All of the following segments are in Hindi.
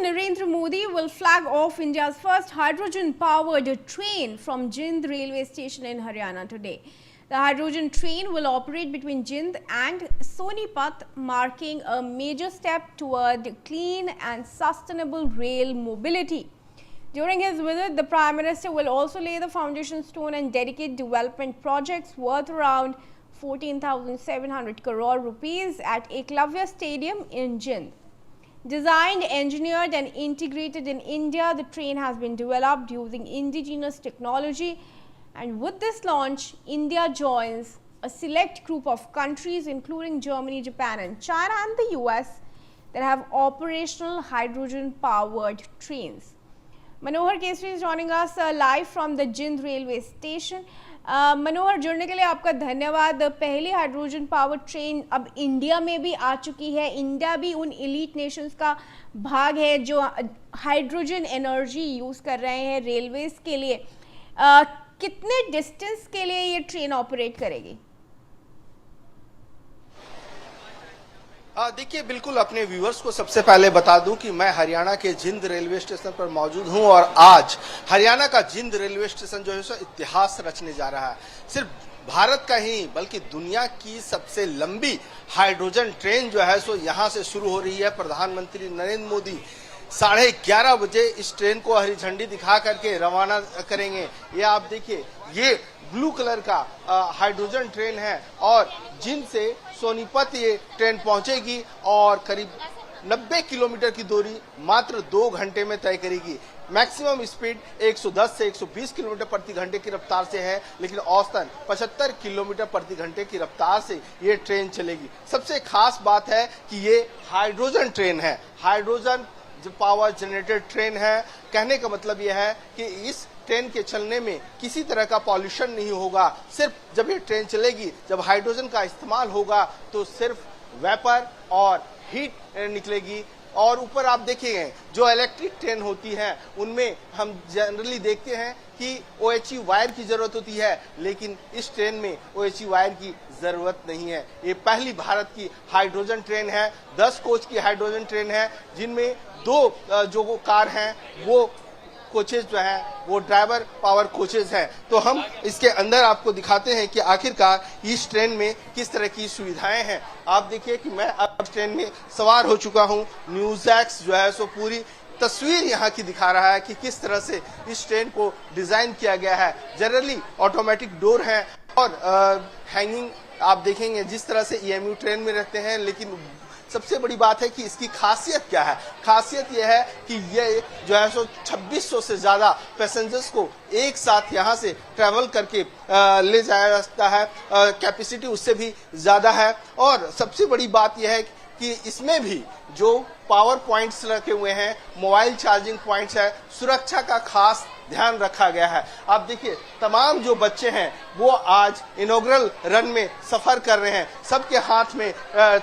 Narendra Modi will flag off India's first hydrogen-powered train from Jind railway station in Haryana today. The hydrogen train will operate between Jind and Sonipat, marking a major step toward clean and sustainable rail mobility. During his visit, the Prime Minister will also lay the foundation stone and dedicate development projects worth around 14,700 crore rupees at Eklavya Stadium in Jind. Designed, engineered and integrated in India, the train has been developed using indigenous technology, and with this launch, India joins a select group of countries including Germany, Japan and China and the US that have operational hydrogen-powered trains. Manohar Kesri is joining us live from the Jind railway station. मनोहर, जुड़ने के लिए आपका धन्यवाद। पहली हाइड्रोजन पावर ट्रेन अब इंडिया में भी आ चुकी है। इंडिया भी उन एलीट नेशंस का भाग है जो हाइड्रोजन एनर्जी यूज़ कर रहे हैं रेलवेज के लिए। कितने डिस्टेंस के लिए ये ट्रेन ऑपरेट करेगी? देखिए, बिल्कुल अपने व्यूअर्स को सबसे पहले बता दूं कि मैं हरियाणा के जिंद रेलवे स्टेशन पर मौजूद हूं और आज हरियाणा का जिंद रेलवे स्टेशन जो है सो इतिहास रचने जा रहा है। सिर्फ भारत का ही बल्कि दुनिया की सबसे लंबी हाइड्रोजन ट्रेन जो है सो यहां से शुरू हो रही है। प्रधानमंत्री नरेंद्र मोदी 11:30 बजे इस ट्रेन को हरी झंडी दिखा करके रवाना करेंगे। ये आप देखिए, ये ब्लू कलर का हाइड्रोजन ट्रेन है और जिंद से सोनीपत ये ट्रेन पहुंचेगी और करीब 90 किलोमीटर की दूरी मात्र 2 घंटे में तय करेगी। मैक्सिमम स्पीड 110 से 120 किलोमीटर प्रति घंटे की रफ्तार से है, लेकिन औसतन 75 किलोमीटर प्रति घंटे की रफ्तार से ये ट्रेन चलेगी। सबसे खास बात है कि ये हाइड्रोजन ट्रेन है, हाइड्रोजन पावर जनरेटेड ट्रेन है। कहने का मतलब यह है कि इस ट्रेन के चलने में किसी तरह का पॉल्यूशन नहीं होगा। सिर्फ जब ये ट्रेन चलेगी, जब हाइड्रोजन का इस्तेमाल होगा तो सिर्फ वेपर और हीट निकलेगी। और ऊपर आप देखिए, जो इलेक्ट्रिक ट्रेन होती है उनमें हम जनरली देखते हैं कि OHE वायर की जरूरत होती है, लेकिन इस ट्रेन में OHE वायर की जरूरत नहीं है। ये पहली भारत की हाइड्रोजन ट्रेन है। 10 कोच की हाइड्रोजन ट्रेन है, जिनमें 2 जो कार हैं वो कोचेज जो है वो ड्राइवर पावर कोचेज हैं। तो हम इसके अंदर आपको दिखाते हैं कि आखिरकार इस ट्रेन में किस तरह की सुविधाएं हैं। आप देखिए कि मैं अब ट्रेन में सवार हो चुका हूं। न्यूज़ जो है सो पूरी तस्वीर यहाँ की दिखा रहा है कि किस तरह से इस ट्रेन को डिजाइन किया गया है। जनरली ऑटोमेटिक डोर है और हैंगिंग आप देखेंगे जिस तरह से EMU ट्रेन में रहते हैं, लेकिन सबसे बड़ी बात है कि इसकी खासियत क्या है। खासियत यह है कि ये जो है सो 2600 से ज्यादा पैसेंजर्स को एक साथ यहाँ से ट्रैवल करके ले जाया जा सकता है। कैपेसिटी उससे भी ज्यादा है और सबसे बड़ी बात यह है कि इसमें भी जो पावर पॉइंट्स रखे हुए हैं, मोबाइल चार्जिंग पॉइंट्स है, सुरक्षा का खास ध्यान रखा गया है। आप देखिए, तमाम जो बच्चे हैं वो आज इनॉग्रल रन में सफर कर रहे हैं। सबके हाथ में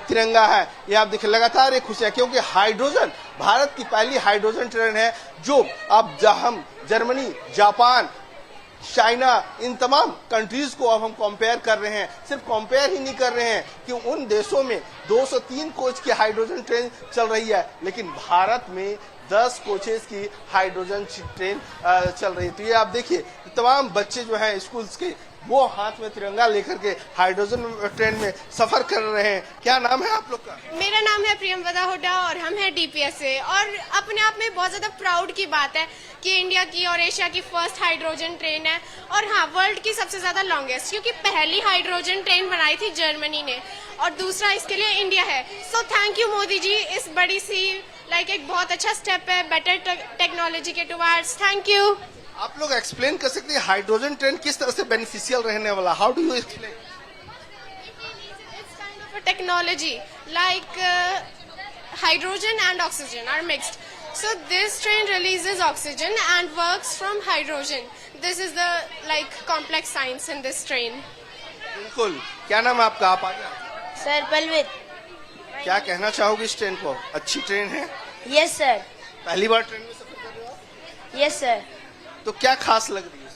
तिरंगा है। ये आप देखिए, लगातार एक खुशी है क्योंकि हाइड्रोजन भारत की पहली हाइड्रोजन ट्रेन है जो अब हम जर्मनी, जापान, चाइना, इन तमाम कंट्रीज को अब हम कंपेयर कर रहे हैं। सिर्फ कंपेयर ही नहीं कर रहे हैं कि उन देशों में 203 कोच की हाइड्रोजन ट्रेन चल रही है, लेकिन भारत में 10 कोचेस की हाइड्रोजन ट्रेन चल रही है। तो ये आप देखिए, तमाम बच्चे जो हैं स्कूल्स के वो हाथ में तिरंगा लेकर के हाइड्रोजन ट्रेन में सफर कर रहे हैं। क्या नाम है आप लोग का? मेरा नाम है प्रियंवदा हुड्डा और हम हैं DPS से। और अपने आप में बहुत ज्यादा प्राउड की बात है कि इंडिया की और एशिया की फर्स्ट हाइड्रोजन ट्रेन है और हाँ, वर्ल्ड की सबसे ज्यादा लॉन्गेस्ट, क्योंकि पहली हाइड्रोजन ट्रेन बनाई थी जर्मनी ने और दूसरा इसके लिए इंडिया है। So thank you Modi ji, इस बड़ी सी एक बहुत अच्छा स्टेप है बेटर टेक्नोलॉजी के टुवर्ड्स। Thank you. आप लोग एक्सप्लेन कर सकते हैं हाइड्रोजन ट्रेन किस तरह से बेनिफिशियल रहने वाला? How do you explain? It's kind of a technology like hydrogen and oxygen are mixed. So this train releases oxygen and works from hydrogen. This is the complex science in this train. बिल्कुल। क्या नाम है आपका? आप आगे। सर पलवित। क्या कहना चाहोगे इस ट्रेन को? अच्छी ट्रेन है? Yes sir. पहली बार ट्रेन में सफर कर रहे हो? Yes sir. तो क्या खास लग रही है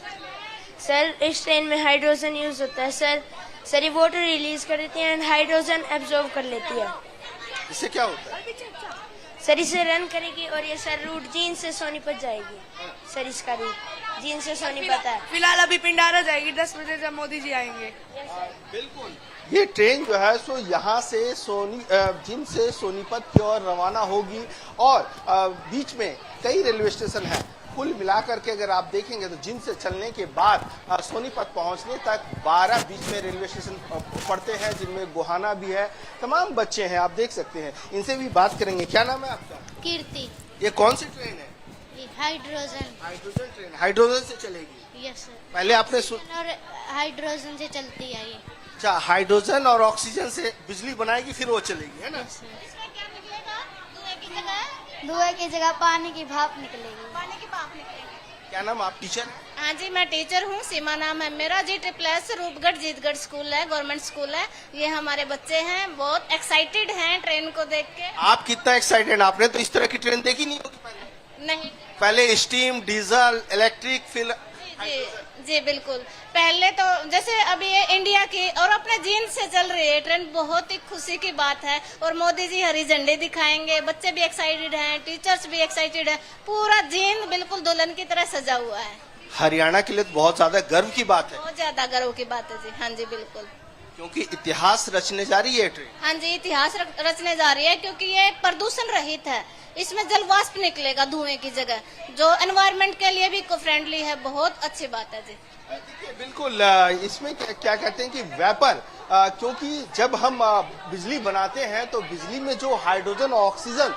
सर? इस ट्रेन में हाइड्रोजन यूज होता है सर। ये वाटर रिलीज कर देती है एंड हाइड्रोजन एब्जॉर्ब कर लेती है। इससे क्या होता है? सर इसे रन करेगी और ये सर रूट जींद से सोनीपत जाएगी। सर इसका रूट जींद से सोनीपत है। फिलहाल अभी पिंडारा जाएगी 10 बजे जब मोदी जी आएंगे। बिल्कुल, ये ट्रेन जो है सो यहाँ से जिंद से सोनीपत की ओर रवाना होगी और बीच में कई रेलवे स्टेशन हैं। कुल मिलाकर के अगर आप देखेंगे तो जिंद से चलने के बाद सोनीपत पहुंचने तक 12 बीच में रेलवे स्टेशन पड़ते हैं, जिनमें गोहाना भी है। तमाम बच्चे हैं, आप देख सकते हैं। इनसे भी बात करेंगे। क्या नाम है आपका? कीर्ति। ये कौन सी ट्रेन है? ये हाइड्रोजन। Hydrogen train. हाइड्रोजन से चलेगी? Yes sir. पहले आपने और हाइड्रोजन से चलती है ये। अच्छा, हाइड्रोजन और ऑक्सीजन से बिजली बनाएगी फिर वो चलेगी, है ना? इसमें क्या निकलेगा? धुएं की जगह पानी की भाप निकलेगी। पानी की भाप निकलेगी। क्या नाम, आप टीचर? हाँ जी, मैं टीचर हूँ। सीमा नाम है मेरा। G++ रूपगढ़ जीतगढ़ स्कूल है, गवर्नमेंट स्कूल है। ये हमारे बच्चे हैं, बहुत एक्साइटेड हैं ट्रेन को देख के। आप कितना एक्साइटेड? आपने तो इस तरह की ट्रेन देखी नहीं होगी पहले। नहीं। पहले स्टीम, डीजल, इलेक्ट्रिक, फिर जी जी बिल्कुल। पहले तो जैसे अभी ये इंडिया की और अपने जींद से चल रही है ट्रेन, बहुत ही खुशी की बात है। और मोदी जी हरी झंडी दिखाएंगे, बच्चे भी एक्साइटेड हैं, टीचर्स भी एक्साइटेड हैं। पूरा जींद बिल्कुल दुल्हन की तरह सजा हुआ है। हरियाणा के लिए तो बहुत ज्यादा गर्व की बात है, बहुत ज्यादा गर्व की बात है जी। हाँ जी बिल्कुल, क्योंकि इतिहास रचने जा रही है ट्रेन। हाँ जी, इतिहास रचने जा रही है, क्योंकि ये प्रदूषण रहित है। इसमें जल वाष्प निकलेगा धुएं की जगह, जो एनवायरनमेंट के लिए भी इको फ्रेंडली है। बहुत अच्छी बात है जी। देखिए, बिल्कुल इसमें क्या कहते हैं कि वेपर, क्योंकि जब हम बिजली बनाते हैं तो बिजली में जो हाइड्रोजन और ऑक्सीजन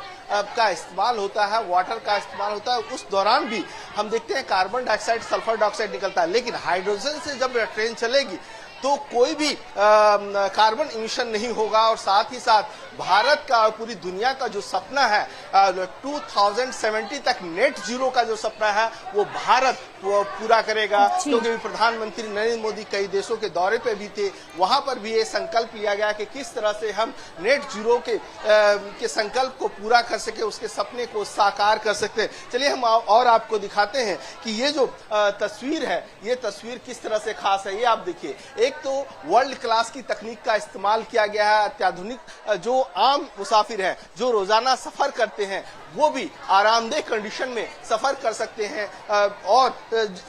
का इस्तेमाल होता है, वाटर का इस्तेमाल होता है, उस दौरान भी हम देखते हैं कार्बन डाइऑक्साइड, सल्फर डाइऑक्साइड निकलता है। लेकिन हाइड्रोजन से जब ट्रेन चलेगी तो कोई भी कार्बन इमिशन नहीं होगा। और साथ ही साथ भारत का और पूरी दुनिया का जो सपना है 2070 तक नेट जीरो का जो सपना है वो भारत पूरा करेगा। क्योंकि प्रधानमंत्री नरेंद्र मोदी कई देशों के दौरे पे भी थे, वहां पर भी ये संकल्प लिया गया कि किस तरह से हम नेट जीरो के संकल्प को पूरा कर सके, उसके सपने को साकार कर सकते हैं। चलिए हम और आपको दिखाते हैं कि ये जो तस्वीर है, ये तस्वीर किस तरह से खास है। ये आप देखिए, एक तो वर्ल्ड क्लास की तकनीक का इस्तेमाल किया गया है। अत्याधुनिक जो आम मुसाफिर हैं, जो रोजाना सफर करते हैं, वो भी आरामदेह कंडीशन में सफर कर सकते हैं। और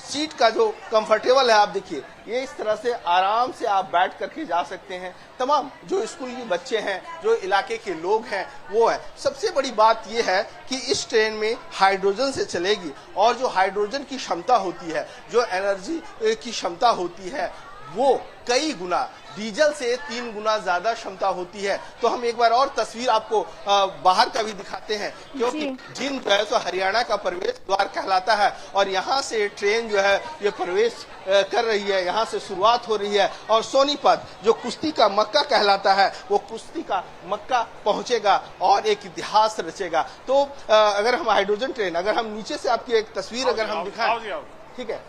सीट का जो कंफर्टेबल है, आप देखिए, ये इस तरह से आराम से आप बैठ करके जा सकते हैं। तमाम जो स्कूल के बच्चे हैं, जो इलाके के लोग हैं, वो है। सबसे बड़ी बात ये है कि इस ट्रेन में हाइड्रोजन से चलेगी और जो हाइड्रोजन की क्षमता होती है, जो एनर्जी की क्षमता होती है, वो कई गुना डीजल से 3 गुना ज्यादा क्षमता होती है। तो हम एक बार और तस्वीर आपको बाहर का भी दिखाते हैं, क्योंकि जिंद जो है तो हरियाणा का प्रवेश द्वार कहलाता है और यहाँ से ट्रेन जो है ये प्रवेश कर रही है, यहाँ से शुरुआत हो रही है। और सोनीपत जो कुश्ती का मक्का कहलाता है, वो कुश्ती का मक्का पहुंचेगा और एक इतिहास रचेगा। तो अगर हम हाइड्रोजन ट्रेन, अगर हम नीचे से आपकी एक तस्वीर अगर हम दिखाएं, ठीक है,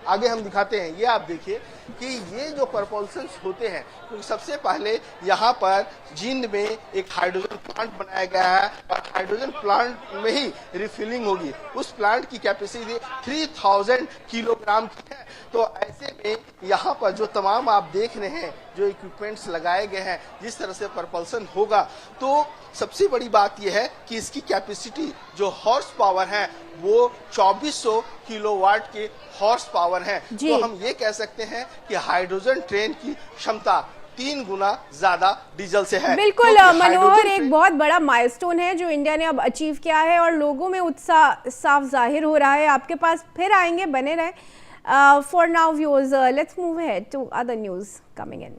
आगे हम दिखाते हैं। ये आप देखिए कि ये जो प्रपोल्शंस होते हैं, क्योंकि सबसे पहले यहाँ पर जिंद में एक हाइड्रोजन प्लांट बनाया गया है और हाइड्रोजन प्लांट में ही रिफिलिंग होगी। उस प्लांट की कैपेसिटी 3000 किलोग्राम की है। तो ऐसे में यहाँ पर जो तमाम आप देख रहे हैं, जो इक्विपमेंट्स लगाए गए हैं, जिस तरह से प्रपल्सन होगा, तो सबसे बड़ी बात यह है कि इसकी कैपेसिटी जो हॉर्स पावर है वो 2400 किलोवाट के हॉर्स पावर है। तो हम ये कह सकते हैं कि हाइड्रोजन ट्रेन की क्षमता 3 गुना ज्यादा डीजल से है। बिल्कुल मनोहर, एक बहुत बड़ा माइलस्टोन है जो इंडिया ने अब अचीव किया है और लोगों में उत्साह साफ जाहिर हो रहा है। आपके पास फिर आएंगे, बने रहे। For now viewers, let's move ahead to other news coming in.